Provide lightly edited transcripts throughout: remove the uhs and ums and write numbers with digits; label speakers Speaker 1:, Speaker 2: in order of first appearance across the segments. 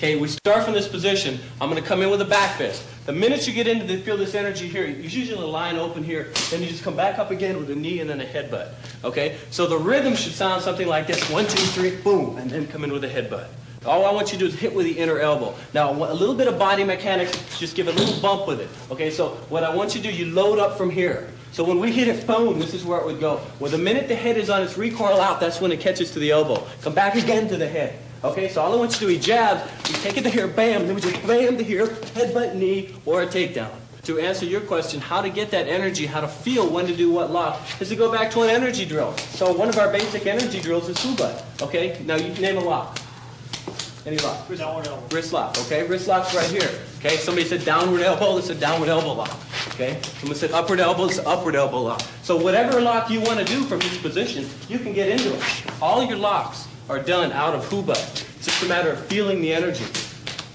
Speaker 1: Okay, we start from this position. I'm going to come in with a back fist. The minute you get into feel this energy here, you usually a line open here, then you just come back up again with a knee and then a headbutt. Okay, so the rhythm should sound something like this: 1, 2, 3, boom, and then come in with a headbutt. All I want you to do is hit with the inner elbow. Now, a little bit of body mechanics, just give a little bump with it. Okay, so what I want you to do, you load up from here. So when we hit it, boom, this is where it would go. Well, the minute the head is on its recoil out, that's when it catches to the elbow. Come back again to the head. Okay, so all I want you to do, he jabs, we take it to here, bam, then we just bam to here, headbutt, knee, or a takedown. To answer your question, how to get that energy, how to feel when to do what lock, is to go back to an energy drill. So one of our basic energy drills is hubat. Okay, now you name a lock. Any lock?
Speaker 2: Downward elbow.
Speaker 1: Wrist lock, okay? Wrist lock's right here. Okay, somebody said downward elbow, it's a downward elbow lock. Okay? Someone said upward elbow, it's an upward elbow lock. So whatever lock you want to do from this position, you can get into it. All your locks are done out of hubat. It's just a matter of feeling the energy.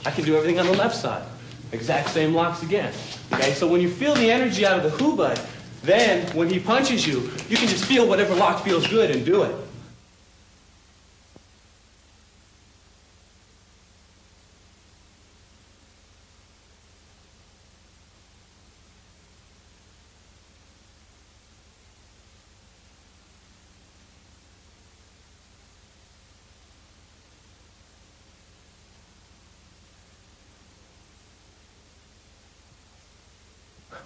Speaker 1: I can do everything on the left side. Exact same locks again. Okay, so when you feel the energy out of the hubat, then when he punches you, you can just feel whatever lock feels good and do it.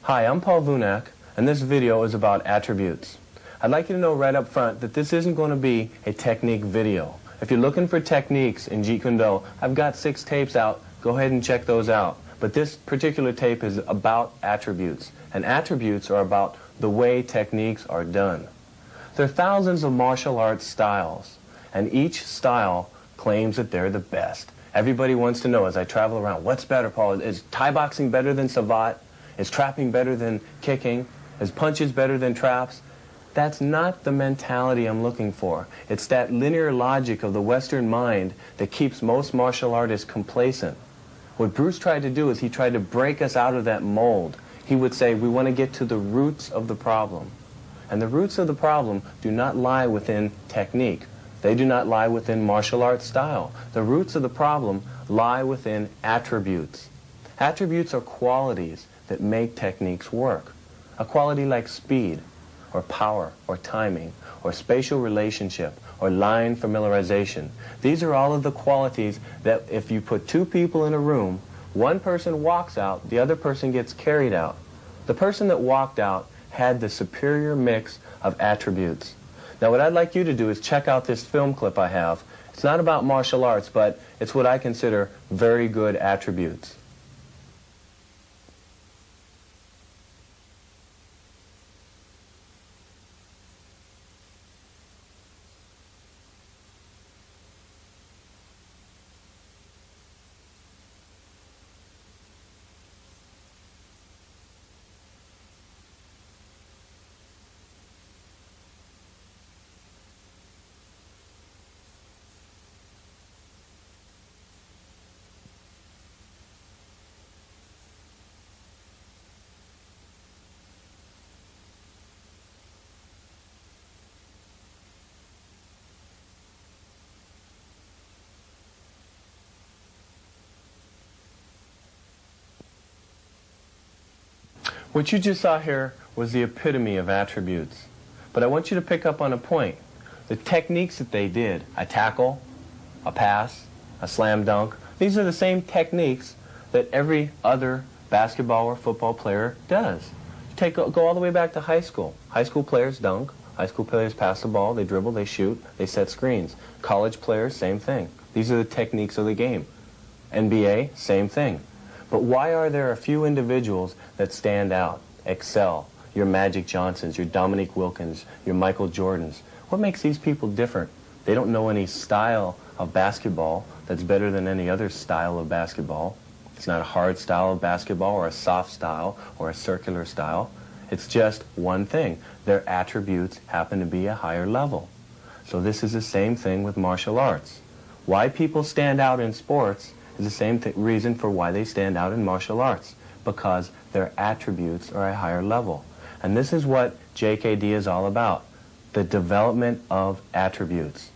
Speaker 1: Hi, I'm Paul Vunak, and this video is about attributes. I'd like you to know right up front that this isn't going to be a technique video. If you're looking for techniques in Jeet Kune Do, I've got 6 tapes out. Go ahead and check those out. But this particular tape is about attributes, and attributes are about the way techniques are done. There are thousands of martial arts styles, and each style claims that they're the best. Everybody wants to know, as I travel around, what's better, Paul? Is Thai boxing better than Savate? Is trapping better than kicking? Is punches better than traps? That's not the mentality I'm looking for. It's that linear logic of the Western mind that keeps most martial artists complacent. What Bruce tried to do is he tried to break us out of that mold. He would say, we want to get to the roots of the problem. And the roots of the problem do not lie within technique. They do not lie within martial arts style. The roots of the problem lie within attributes. Attributes are qualities that make techniques work. A quality like speed, or power, or timing, or spatial relationship, or line familiarization. These are all of the qualities that if you put 2 people in a room, one person walks out, the other person gets carried out. The person that walked out had the superior mix of attributes. Now what I'd like you to do is check out this film clip I have. It's not about martial arts, but it's what I consider very good attributes. What you just saw here was the epitome of attributes. But I want you to pick up on a point. The techniques that they did, a tackle, a pass, a slam dunk, these are the same techniques that every other basketball or football player does. Go all the way back to high school. High school players dunk. High school players pass the ball, they dribble, they shoot, they set screens. College players, same thing. These are the techniques of the game. NBA, same thing. But why are there a few individuals that stand out, excel? Your Magic Johnsons, your Dominique Wilkins, your Michael Jordans. What makes these people different? They don't know any style of basketball that's better than any other style of basketball. It's not a hard style of basketball or a soft style or a circular style. It's just one thing. Their attributes happen to be a higher level. So this is the same thing with martial arts. Why people stand out in sports is the same reason for why they stand out in martial arts, because their attributes are a higher level. And this is what JKD is all about, the development of attributes.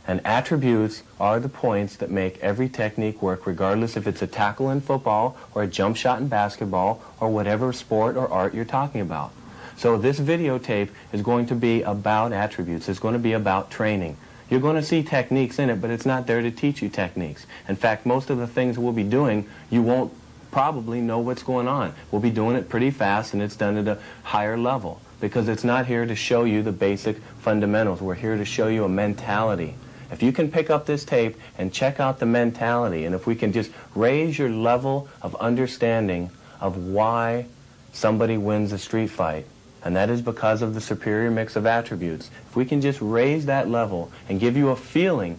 Speaker 1: And attributes are the points that make every technique work, regardless if it's a tackle in football or a jump shot in basketball or whatever sport or art you're talking about. So this videotape is going to be about attributes. It's going to be about training. You're going to see techniques in it, but it's not there to teach you techniques. In fact, most of the things we'll be doing, you won't probably know what's going on. We'll be doing it pretty fast, and it's done at a higher level because it's not here to show you the basic fundamentals. We're here to show you a mentality. If you can pick up this tape and check out the mentality, and if we can just raise your level of understanding of why somebody wins a street fight, and that is because of the superior mix of attributes. If we can just raise that level and give you a feeling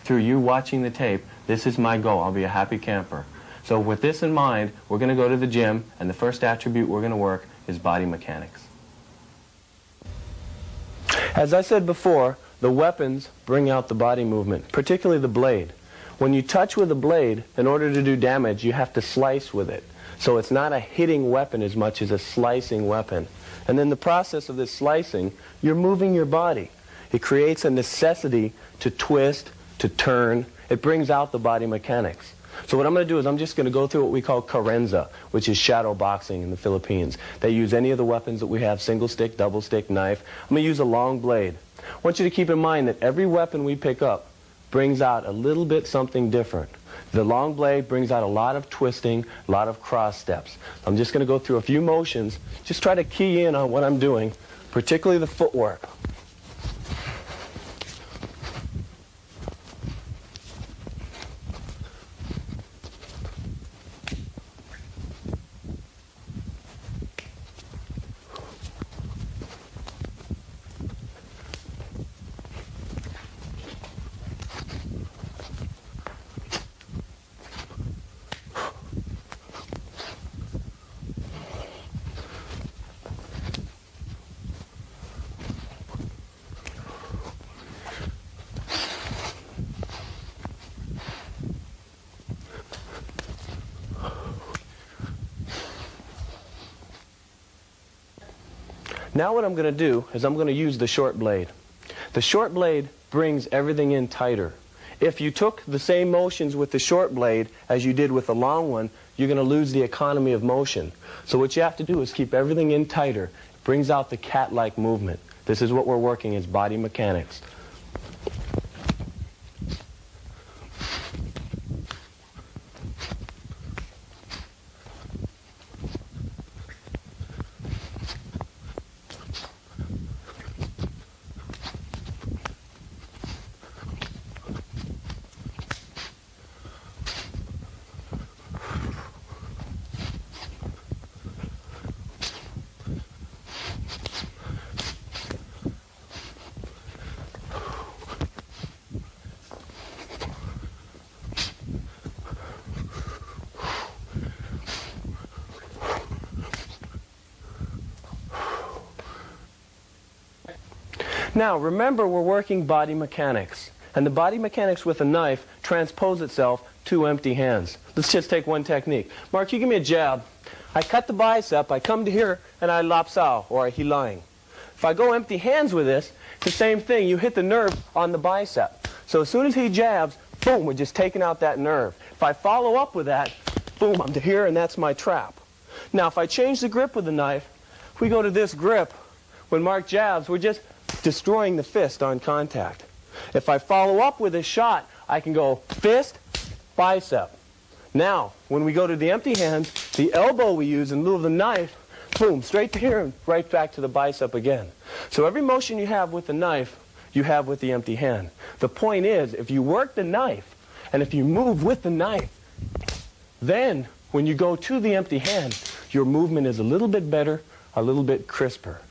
Speaker 1: through you watching the tape, this is my goal. I'll be a happy camper. So with this in mind, we're going to go to the gym, and the first attribute we're going to work is body mechanics. As I said before, the weapons bring out the body movement, particularly the blade. When you touch with a blade, in order to do damage, you have to slice with it. So it's not a hitting weapon as much as a slicing weapon. And in the process of this slicing, you're moving your body. It creates a necessity to twist, to turn. It brings out the body mechanics. So what I'm going to do is I'm just going to go through what we call carenza, which is shadow boxing in the Philippines. They use any of the weapons that we have, single stick, double stick, knife. I'm going to use a long blade. I want you to keep in mind that every weapon we pick up brings out a little bit something different. The long blade brings out a lot of twisting, a lot of cross steps. I'm just going to go through a few motions. Just try to key in on what I'm doing, particularly the footwork. Now what I'm going to do is I'm going to use the short blade. The short blade brings everything in tighter. If you took the same motions with the short blade as you did with the long one, you're going to lose the economy of motion. So what you have to do is keep everything in tighter. It brings out the cat-like movement. This is what we're working as body mechanics. Now, remember, we're working body mechanics. And the body mechanics with a knife transpose itself to empty hands. Let's just take one technique. Mark, you give me a jab. I cut the bicep, I come to here, and I lapsao, or I hilaing. If I go empty hands with this, it's the same thing. You hit the nerve on the bicep. So as soon as he jabs, boom, we're just taking out that nerve. If I follow up with that, boom, I'm to here, and that's my trap. Now, if I change the grip with the knife, if we go to this grip, when Mark jabs, we're just destroying the fist on contact. If I follow up with a shot, I can go fist, bicep. Now, when we go to the empty hands, the elbow we use in lieu of the knife, boom, straight to here and right back to the bicep again. So every motion you have with the knife, you have with the empty hand. The point is, if you work the knife, and if you move with the knife, then when you go to the empty hand, your movement is a little bit better, a little bit crisper.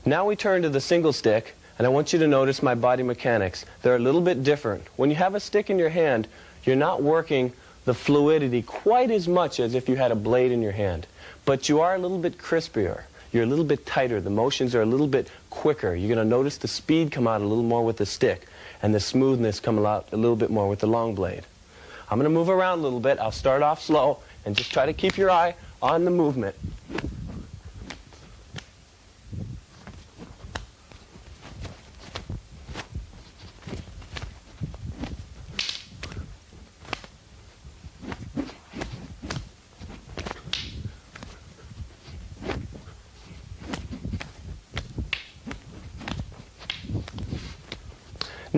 Speaker 1: Now we turn to the single stick, and I want you to notice my body mechanics. They're a little bit different. When you have a stick in your hand, you're not working the fluidity quite as much as if you had a blade in your hand. But you are a little bit crispier. You're a little bit tighter. The motions are a little bit quicker. You're going to notice the speed come out a little more with the stick, and the smoothness come out a little bit more with the long blade. I'm going to move around a little bit. I'll start off slow, and just try to keep your eye on the movement.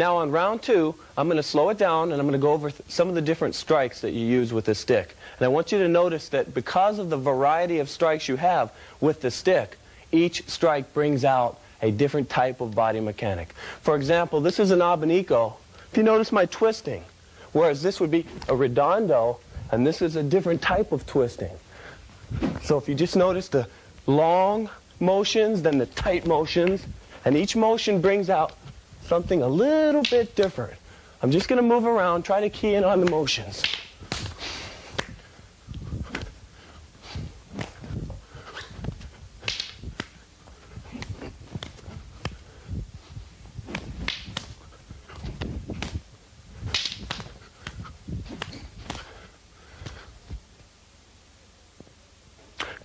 Speaker 1: Now on round 2, I'm going to slow it down and I'm going to go over some of the different strikes that you use with the stick. And I want you to notice that because of the variety of strikes you have with the stick, each strike brings out a different type of body mechanic. For example, this is an abanico. If you notice my twisting, whereas this would be a redondo, and this is a different type of twisting. So if you just notice the long motions, then the tight motions, and each motion brings out something a little bit different. I'm just going to move around, try to key in on the motions.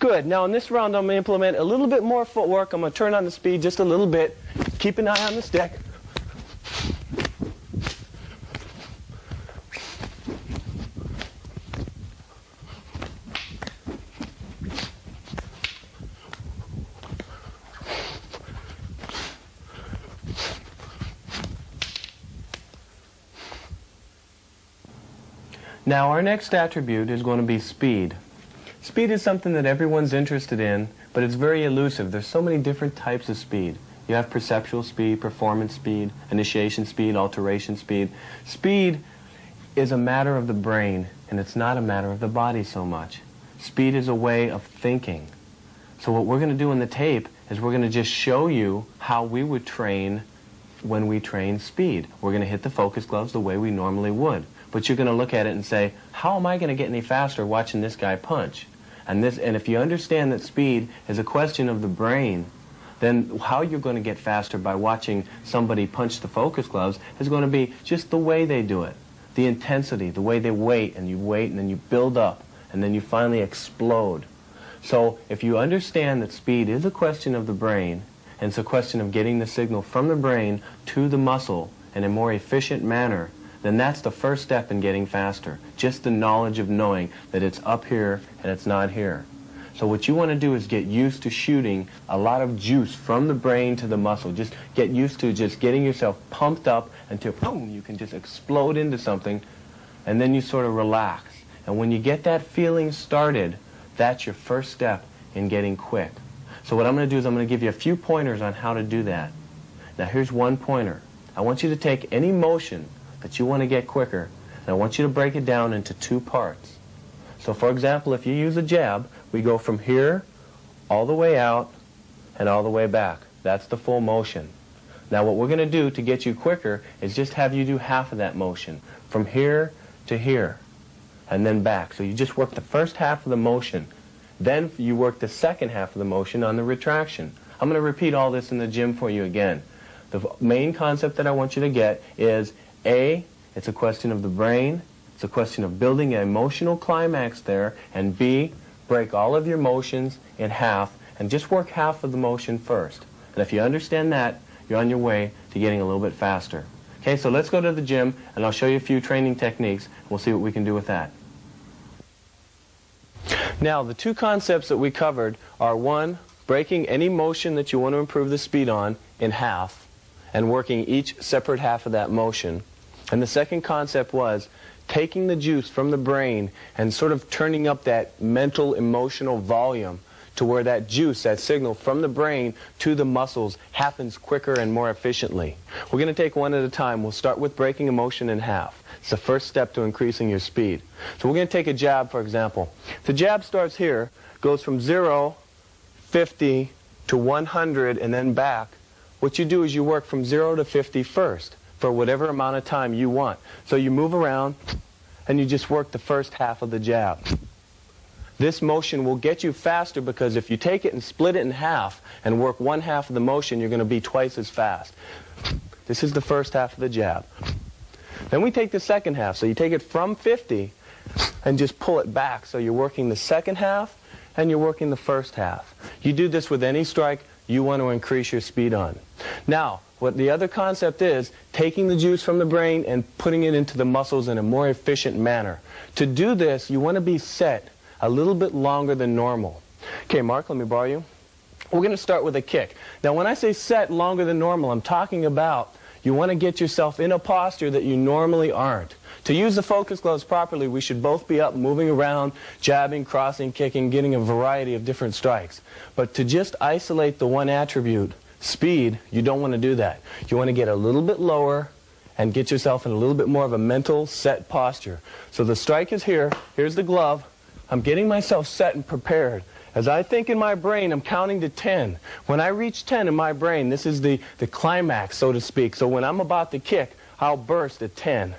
Speaker 1: Good. Now in this round I'm going to implement a little bit more footwork. I'm going to turn on the speed just a little bit. Keep an eye on the stick. Now our next attribute is going to be speed. Speed is something that everyone's interested in, but it's very elusive. There's so many different types of speed. You have perceptual speed, performance speed, initiation speed, alteration speed. Speed is a matter of the brain, and it's not a matter of the body so much. Speed is a way of thinking. So what we're going to do in the tape is we're going to just show you how we would train when we train speed. We're going to hit the focus gloves the way we normally would. But you're going to look at it and say, how am I going to get any faster watching this guy punch? And if you understand that speed is a question of the brain, then how you're going to get faster by watching somebody punch the focus gloves is going to be just the way they do it. The intensity, the way they wait, and then you build up, and then you finally explode. So if you understand that speed is a question of the brain, and it's a question of getting the signal from the brain to the muscle in a more efficient manner, then that's the first step in getting faster. Just the knowledge of knowing that it's up here and it's not here. So what you want to do is get used to shooting a lot of juice from the brain to the muscle. Just get used to just getting yourself pumped up until, boom, you can just explode into something, and then you sort of relax. And when you get that feeling started, that's your first step in getting quick. So what I'm going to do is I'm going to give you a few pointers on how to do that. Now here's one pointer. I want you to take any motion that you want to get quicker, and I want you to break it down into 2 parts. So for example, if you use a jab, we go from here all the way out and all the way back. That's the full motion. Now what we're going to do to get you quicker is just have you do half of that motion, from here to here, and then back. So you just work the first half of the motion. Then you work the second half of the motion on the retraction. I'm going to repeat all this in the gym for you again. The main concept that I want you to get is A, it's a question of the brain, it's a question of building an emotional climax there, and B, break all of your motions in half and just work half of the motion first. And if you understand that, you're on your way to getting a little bit faster. Okay, so let's go to the gym and I'll show you a few training techniques. We'll see what we can do with that. Now, the 2 concepts that we covered are 1, breaking any motion that you want to improve the speed on in half and working each separate half of that motion. And the second concept was taking the juice from the brain and sort of turning up that mental, emotional volume to where that juice, that signal from the brain to the muscles happens quicker and more efficiently. We're going to take one at a time. We'll start with breaking a motion in half. It's the first step to increasing your speed. So we're going to take a jab, for example. The jab starts here, goes from 0, 50 to 100 and then back. What you do is you work from 0 to 50 first, for whatever amount of time you want. So you move around and you just work the first half of the jab. This motion will get you faster because if you take it and split it in half and work one half of the motion, you're going to be twice as fast. This is the first half of the jab. Then we take the second half. So you take it from 50 and just pull it back. So you're working the second half and you're working the first half. You do this with any strike you want to increase your speed on. Now, what the other concept is, taking the juice from the brain and putting it into the muscles in a more efficient manner. To do this, you want to be set a little bit longer than normal. Okay, Mark, let me borrow you. We're going to start with a kick. Now, when I say set longer than normal, I'm talking about You want to get yourself in a posture that you normally aren't. To use the focus gloves properly, we should both be up, moving around, jabbing, crossing, kicking, getting a variety of different strikes. But to just isolate the one attribute, speed, you don't want to do that. You want to get a little bit lower and get yourself in a little bit more of a mental set posture. So the strike is here. Here's the glove. I'm getting myself set and prepared. As I think in my brain, I'm counting to 10. When I reach 10 in my brain, this is the climax, so to speak. So when I'm about to kick, I'll burst at 10.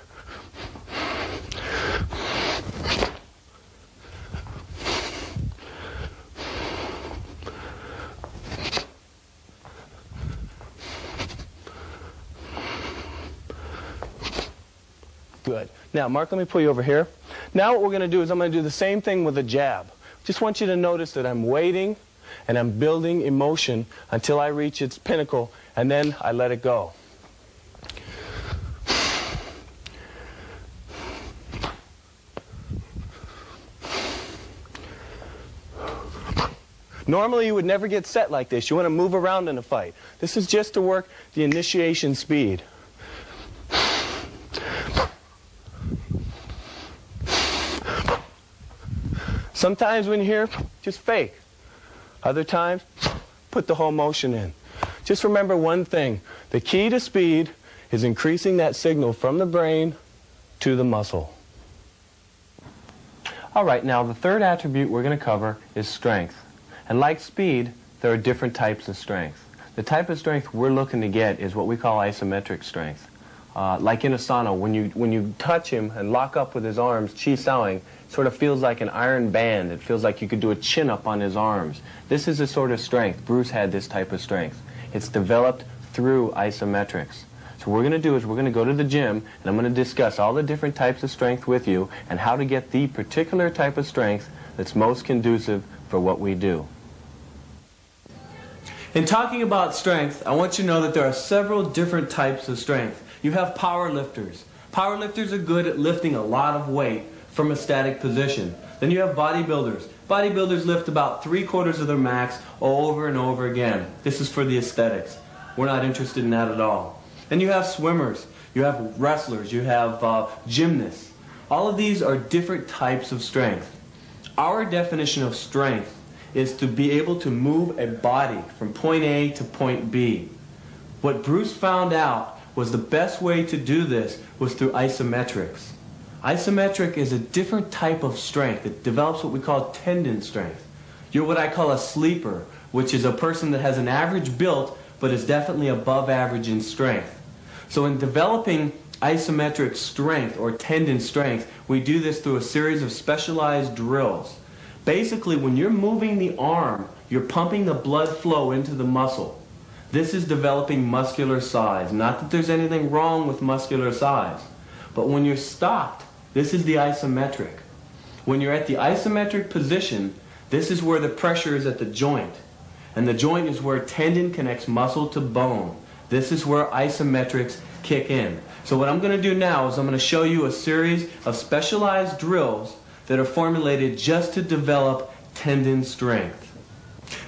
Speaker 1: Good. Now, Mark, let me pull you over here. Now what we're going to do is I'm going to do the same thing with a jab. Just want you to notice that I'm waiting and I'm building emotion until I reach its pinnacle, and then I let it go. Normally you would never get set like this. You want to move around in a fight. This is just to work the initiation speed. Sometimes when you're here, just fake. Other times, put the whole motion in. Just remember one thing. The key to speed is increasing that signal from the brain to the muscle. All right, now the third attribute we're going to cover is strength. And like speed, there are different types of strength. The type of strength we're looking to get is what we call isometric strength. Like in Asano, when you touch him and lock up with his arms, chi saoing, sort of feels like an iron band. It feels like you could do a chin-up on his arms. This is a sort of strength. Bruce had this type of strength. It's developed through isometrics. So what we're going to do is we're going to go to the gym, and I'm going to discuss all the different types of strength with you and how to get the particular type of strength that's most conducive for what we do. In talking about strength, I want you to know that there are several different types of strength. You have power lifters. Power lifters are good at lifting a lot of weight from a static position. Then you have bodybuilders. Bodybuilders lift about 3/4 of their max over and over again. This is for the aesthetics. We're not interested in that at all. Then you have swimmers. You have wrestlers. You have gymnasts. All of these are different types of strength. Our definition of strength is to be able to move a body from point A to point B. What Bruce found out was the best way to do this was through isometrics. Isometric is a different type of strength. It develops what we call tendon strength. You're what I call a sleeper, which is a person that has an average build but is definitely above average in strength. So in developing isometric strength or tendon strength, we do this through a series of specialized drills. Basically, when you're moving the arm, you're pumping the blood flow into the muscle. This is developing muscular size. Not that there's anything wrong with muscular size, but when you're stopped, this is the isometric. When you're at the isometric position, this is where the pressure is at the joint. And the joint is where tendon connects muscle to bone. This is where isometrics kick in. So what I'm going to do now is I'm going to show you a series of specialized drills that are formulated just to develop tendon strength.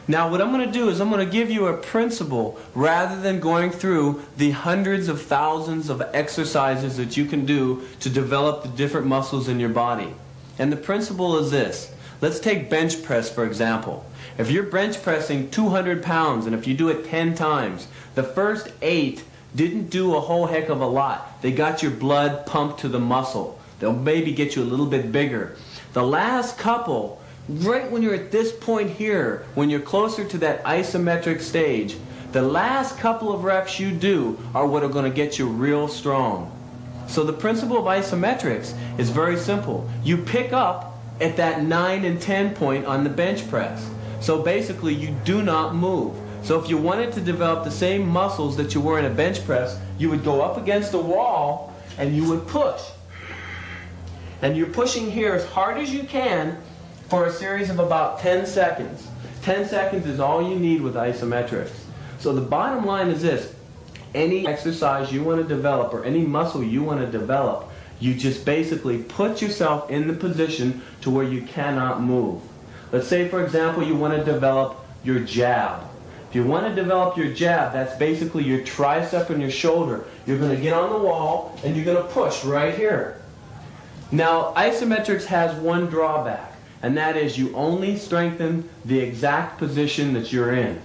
Speaker 1: Now what I'm going to do is I'm going to give you a principle rather than going through the hundreds of thousands of exercises that you can do to develop the different muscles in your body. And the principle is this. Let's take bench press for example. If you're bench pressing 200 pounds and if you do it 10 times, the first 8 didn't do a whole heck of a lot. They got your blood pumped to the muscle. They'll maybe get you a little bit bigger. The last couple, right when you're at this point here, when you're closer to that isometric stage, the last couple of reps you do are what are going to get you real strong. So the principle of isometrics is very simple. You pick up at that 9 and 10 point on the bench press. So basically you do not move. So if you wanted to develop the same muscles that you were in a bench press, you would go up against a wall and you would push. And you're pushing here as hard as you can for a series of about 10 seconds. 10 seconds is all you need with isometrics. So the bottom line is this. Any exercise you want to develop or any muscle you want to develop, you just basically put yourself in the position to where you cannot move. Let's say, for example, you want to develop your jab. If you want to develop your jab, that's basically your tricep and your shoulder. You're going to get on the wall and you're going to push right here. Now, isometrics has one drawback, and that is you only strengthen the exact position that you're in.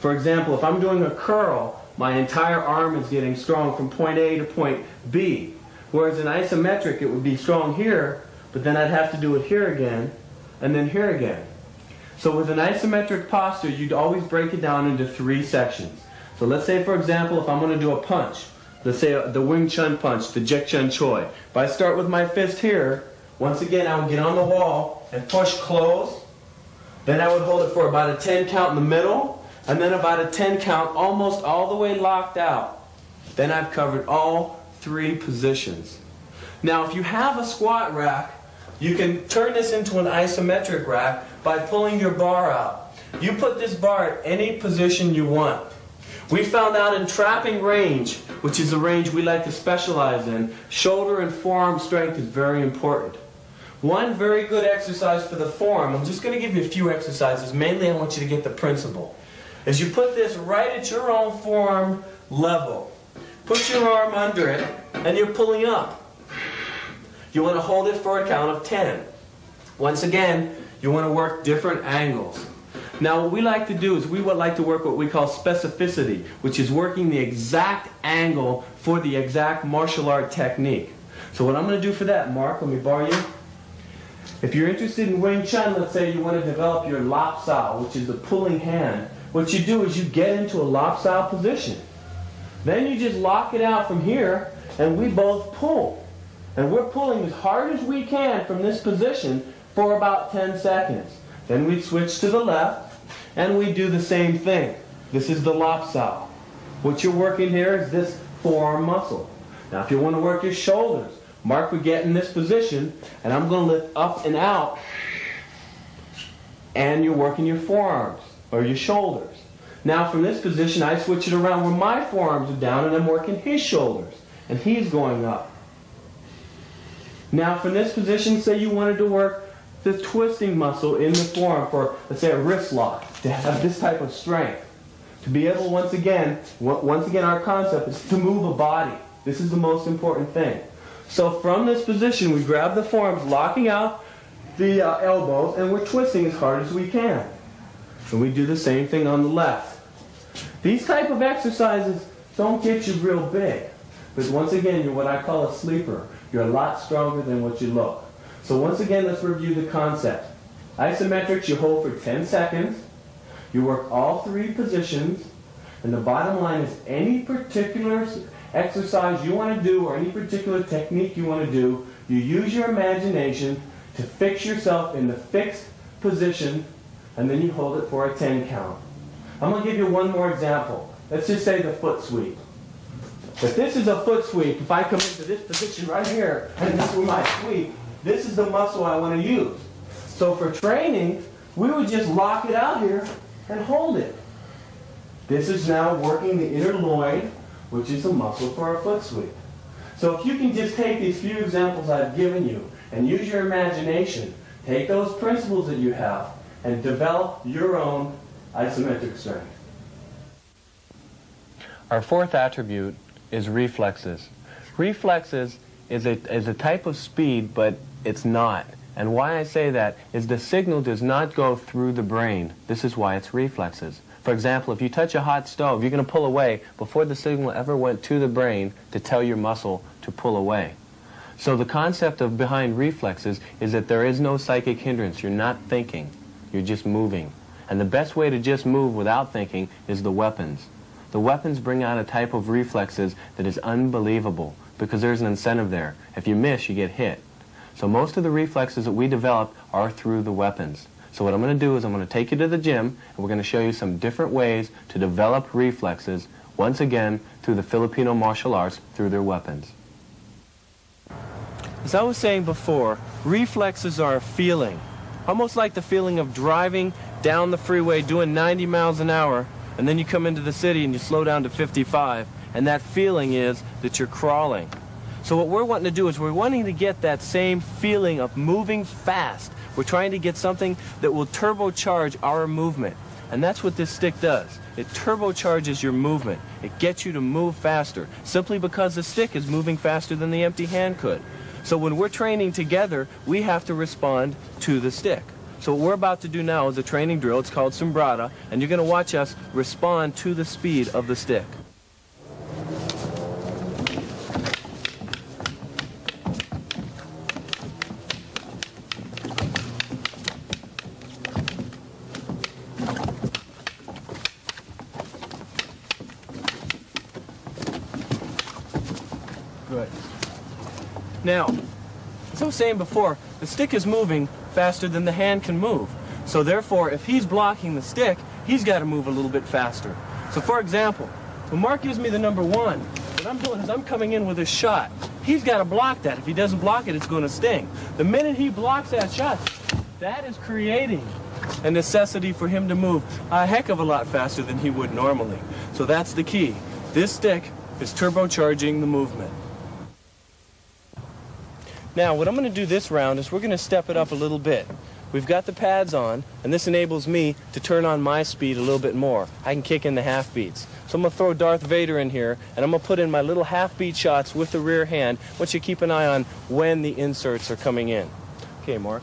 Speaker 1: For example, if I'm doing a curl, my entire arm is getting strong from point A to point B. Whereas in isometric, it would be strong here, but then I'd have to do it here again, and then here again. So with an isometric posture, you'd always break it down into 3 sections. So let's say, for example, if I'm going to do a punch, let's say the Wing Chun punch, the Jek Chun Choi. If I start with my fist here, once again I would get on the wall and push close. Then I would hold it for about a 10 count in the middle, and then about a 10 count almost all the way locked out. Then I've covered all 3 positions. Now if you have a squat rack, you can turn this into an isometric rack by pulling your bar out. You put this bar at any position you want. We found out in trapping range, which is a range we like to specialize in, shoulder and forearm strength is very important. One very good exercise for the forearm, I'm just going to give you a few exercises, mainly I want you to get the principle, is you put this right at your own forearm level. Put your arm under it, and you're pulling up. You want to hold it for a count of 10. Once again, you want to work different angles. Now what we like to do is we would like to work what we call specificity, which is working the exact angle for the exact martial art technique. So what I'm going to do for that, Mark, let me borrow you. If you're interested in Wing Chun, let's say you want to develop your lop sao, which is the pulling hand, what you do is you get into a lop sao position. Then you just lock it out from here, and we both pull. And we're pulling as hard as we can from this position for about 10 seconds. Then we switch to the left, and we do the same thing. This is the lop sao. What you're working here is this forearm muscle. Now if you want to work your shoulders, Mark would get in this position, and I'm going to lift up and out, and you're working your forearms, or your shoulders. Now from this position, I switch it around where my forearms are down, and I'm working his shoulders, and he's going up. Now from this position, say you wanted to work the twisting muscle in the forearm for, let's say, a wrist lock, to have this type of strength. To be able, once again, our concept is to move a body. This is the most important thing. So from this position, we grab the forearms, locking out the elbows, and we're twisting as hard as we can. And we do the same thing on the left. These type of exercises don't get you real big. But once again, you're what I call a sleeper. You're a lot stronger than what you look. So once again, let's review the concept. Isometrics, you hold for 10 seconds. You work all 3 positions. And the bottom line is any particular exercise you want to do or any particular technique you want to do, you use your imagination to fix yourself in the fixed position, and then you hold it for a 10 count. I'm going to give you one more example. Let's just say the foot sweep. If this is a foot sweep, if I come into this position right here, and this is my sweep, this is the muscle I want to use. So for training, we would just lock it out here and hold it. This is now working the inner loin, which is the muscle for our foot sweep. So if you can just take these few examples I've given you and use your imagination, take those principles that you have, and develop your own isometric strength. Our 4th attribute is reflexes. Reflexes is a type of speed, but it's not. And why I say that is the signal does not go through the brain. This is why it's reflexes. For example, if you touch a hot stove, you're going to pull away before the signal ever went to the brain to tell your muscle to pull away. So the concept behind reflexes is that there is no psychic hindrance. You're not thinking. You're just moving. And the best way to just move without thinking is the weapons. The weapons bring out a type of reflexes that is unbelievable because there's an incentive there. If you miss, you get hit. So most of the reflexes that we develop are through the weapons. So what I'm going to do is I'm going to take you to the gym, and we're going to show you some different ways to develop reflexes, once again, through the Filipino martial arts, through their weapons. As I was saying before, reflexes are a feeling. Almost like the feeling of driving down the freeway doing 90 miles an hour, and then you come into the city and you slow down to 55, and that feeling is that you're crawling. So what we're wanting to do is we're wanting to get that same feeling of moving fast. We're trying to get something that will turbocharge our movement. And that's what this stick does. it turbocharges your movement. It gets you to move faster, simply because the stick is moving faster than the empty hand could. So when we're training together, we have to respond to the stick. So what we're about to do now is a training drill. It's called Sombrata, and you're going to watch us respond to the speed of the stick. Good. Now, as I was saying before, the stick is moving faster than the hand can move. So therefore, if he's blocking the stick, he's got to move a little bit faster. So for example, when Mark gives me the number 1, what I'm doing is I'm coming in with a shot. He's got to block that. If he doesn't block it, it's going to sting. The minute he blocks that shot, that is creating a necessity for him to move a heck of a lot faster than he would normally. So that's the key. This stick is turbocharging the movement. Now, what I'm going to do this round is we're going to step it up a little bit. We've got the pads on, and this enables me to turn on my speed a little bit more. I can kick in the half beats. So I'm going to throw Darth Vader in here, and I'm going to put in my little half beat shots with the rear hand. I want you to keep an eye on when the inserts are coming in. Okay, Mark.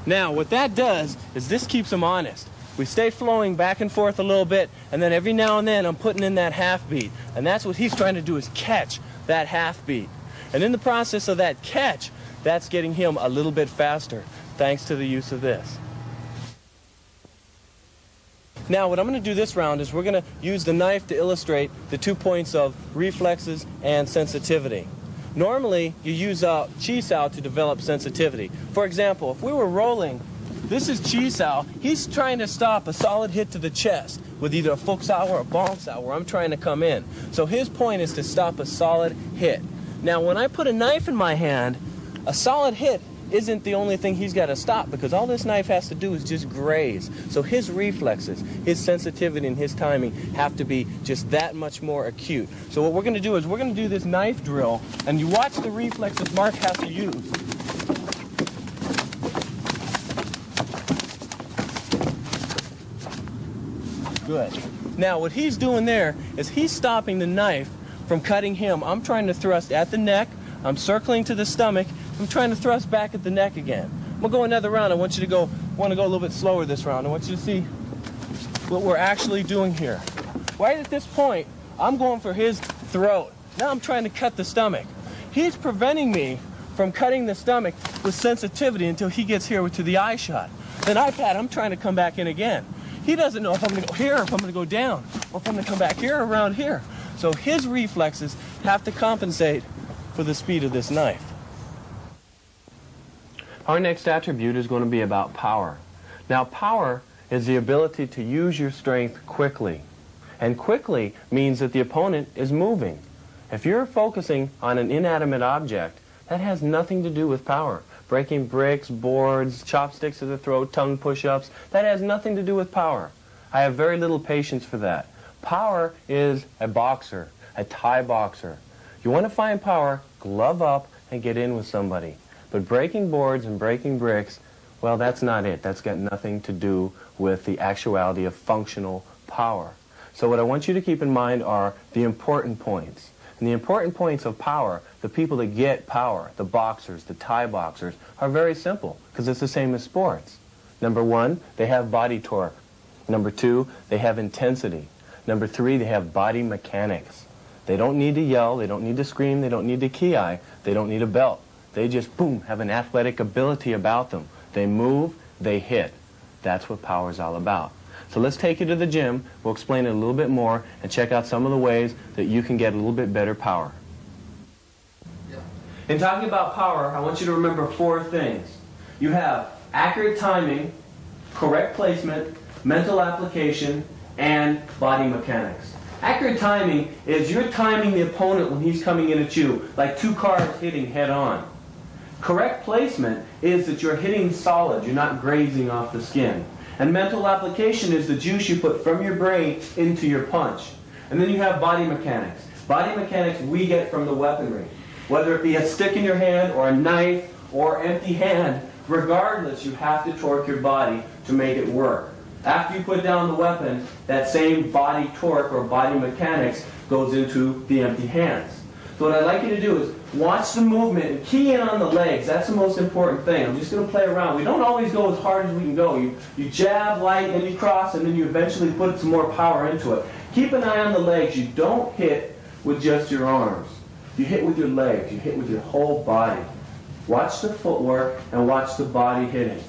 Speaker 1: Now, what that does is this keeps them honest. We stay flowing back and forth a little bit, and then every now and then I'm putting in that half beat. And that's what he's trying to do, is catch that half beat. And in the process of that catch, that's getting him a little bit faster, thanks to the use of this. Now, what I'm going to do this round is we're going to use the knife to illustrate the 2 points of reflexes and sensitivity. Normally, you use Chi Sao to develop sensitivity. For example, if we were rolling, this is Chi Sao. He's trying to stop a solid hit to the chest with either a Fuk Sao or a Bong Sao, where I'm trying to come in. So his point is to stop a solid hit. Now, when I put a knife in my hand, a solid hit isn't the only thing he's got to stop, because all this knife has to do is just graze. So his reflexes, his sensitivity, and his timing have to be just that much more acute. So what we're going to do is we're going to do this knife drill, and you watch the reflexes Mark has to use. Good. Now what he's doing there is he's stopping the knife from cutting him. I'm trying to thrust at the neck. I'm circling to the stomach. I'm trying to thrust back at the neck again. We'll go another round. I want you to go a little bit slower this round. I want you to see what we're actually doing here. Right at this point, I'm going for his throat. Now I'm trying to cut the stomach. He's preventing me from cutting the stomach with sensitivity until he gets here to the eye shot. Then I'm trying to come back in again. He doesn't know if I'm going to go here, or if I'm going to go down, or if I'm going to come back here or around here. So his reflexes have to compensate for the speed of this knife. Our next attribute is going to be about power. Now, power is the ability to use your strength quickly. And quickly means that the opponent is moving. If you're focusing on an inanimate object, that has nothing to do with power. Breaking bricks, boards, chopsticks to the throat, tongue push-ups, that has nothing to do with power. I have very little patience for that. Power is a boxer, a Thai boxer. You want to find power, glove up and get in with somebody. But breaking boards and breaking bricks, well, that's not it. That's got nothing to do with the actuality of functional power. So what I want you to keep in mind are the important points. And the important points of power, the people that get power, the boxers, the Thai boxers, are very simple, because it's the same as sports. Number 1, they have body torque. Number 2, they have intensity. Number 3, they have body mechanics. They don't need to yell, they don't need to scream, they don't need to ki-eye, they don't need a belt. They just, boom, have an athletic ability about them. They move, they hit. That's what power is all about. So let's take you to the gym. We'll explain it a little bit more and check out some of the ways that you can get a little bit better power. In talking about power, I want you to remember 4 things. You have accurate timing, correct placement, mental application, and body mechanics. Accurate timing is you're timing the opponent when he's coming in at you, like 2 cars hitting head on. Correct placement is that you're hitting solid, you're not grazing off the skin. And mental application is the juice you put from your brain into your punch. And then you have body mechanics. Body mechanics we get from the weaponry. Whether it be a stick in your hand or a knife or empty hand, regardless, you have to torque your body to make it work. After you put down the weapon, that same body torque or body mechanics goes into the empty hands. So what I'd like you to do is watch the movement and key in on the legs. That's the most important thing. I'm just going to play around. We don't always go as hard as we can go. You jab light and you cross and then you eventually put some more power into it. Keep an eye on the legs. You don't hit with just your arms. You hit with your legs. You hit with your whole body. Watch the footwork and watch the body hitting.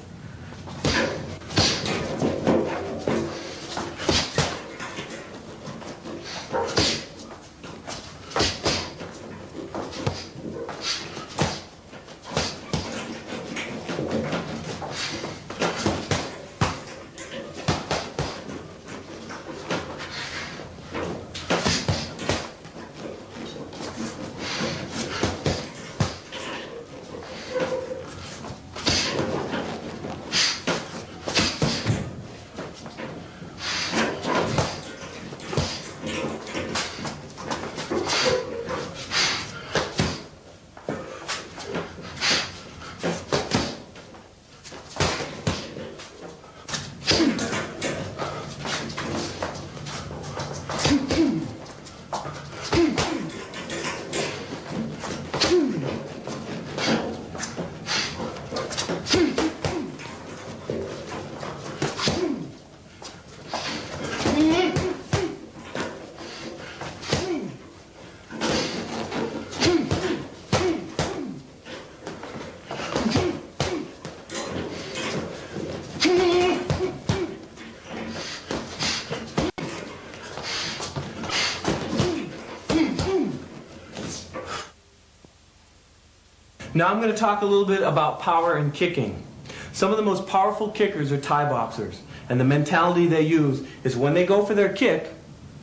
Speaker 1: Now I'm going to talk a little bit about power and kicking. Some of the most powerful kickers are Thai boxers, and the mentality they use is when they go for their kick,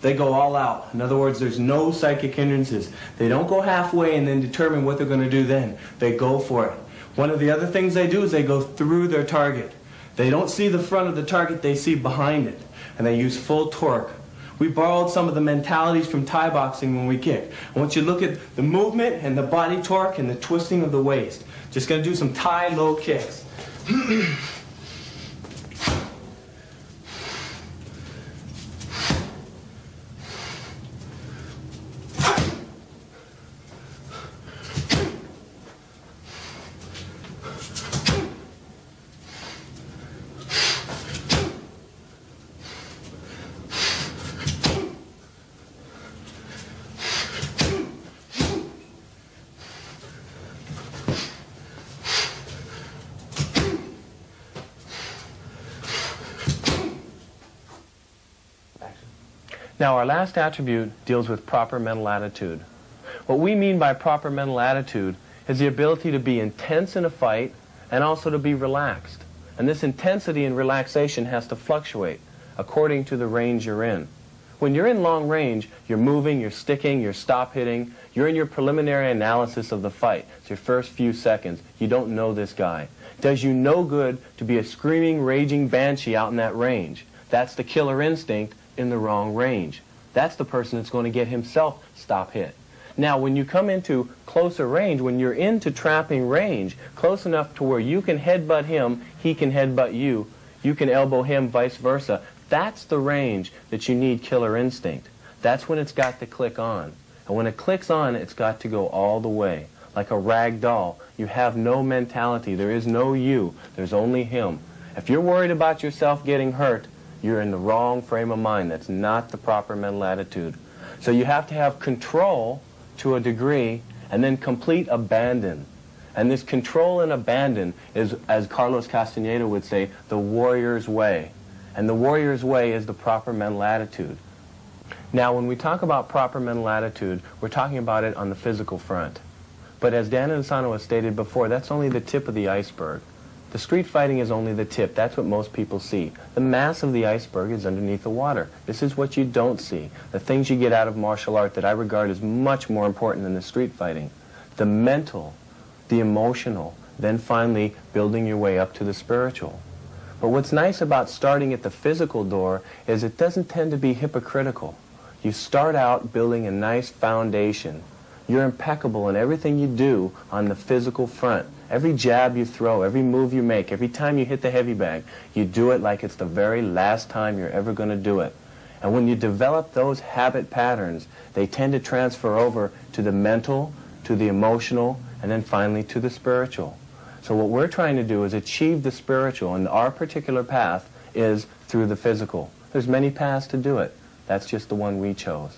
Speaker 1: they go all out. In other words, there's no psychic hindrances. They don't go halfway and then determine what they're going to do then. They go for it. One of the other things they do is they go through their target. They don't see the front of the target, they see behind it, and they use full torque. We borrowed some of the mentalities from Thai boxing when we kick. I want you to look at the movement and the body torque and the twisting of the waist. Just going to do some Thai low kicks. Now, our last attribute deals with proper mental attitude. What we mean by proper mental attitude is the ability to be intense in a fight and also to be relaxed. And this intensity and relaxation has to fluctuate according to the range you're in. When you're in long range, you're moving, you're sticking, you're stop hitting, you're in your preliminary analysis of the fight. It's your first few seconds. You don't know this guy. It does you no good to be a screaming, raging banshee out in that range. That's the killer instinct in the wrong range. That's the person that's going to get himself stop hit. Now, when you come into closer range, when you're into trapping range, close enough to where you can headbutt him, he can headbutt you, you can elbow him, vice versa, that's the range that you need killer instinct. That's when it's got to click on. And when it clicks on, it's got to go all the way. Like a rag doll, you have no mentality. There is no you. There's only him. If you're worried about yourself getting hurt, you're in the wrong frame of mind. That's not the proper mental attitude. So you have to have control to a degree and then complete abandon. And this control and abandon is, as Carlos Castaneda would say, the warrior's way. And the warrior's way is the proper mental attitude. Now, when we talk about proper mental attitude, we're talking about it on the physical front. But as Dan Insano has stated before, that's only the tip of the iceberg. The street fighting is only the tip. That's what most people see. The mass of the iceberg is underneath the water. This is what you don't see. The things you get out of martial art that I regard as much more important than the street fighting. The mental, the emotional, then finally building your way up to the spiritual. But what's nice about starting at the physical door is it doesn't tend to be hypocritical. You start out building a nice foundation. You're impeccable in everything you do on the physical front. Every jab you throw, every move you make, every time you hit the heavy bag, you do it like it's the very last time you're ever going to do it. And when you develop those habit patterns, they tend to transfer over to the mental, to the emotional, and then finally to the spiritual. So what we're trying to do is achieve the spiritual, and our particular path is through the physical. There's many paths to do it. That's just the one we chose.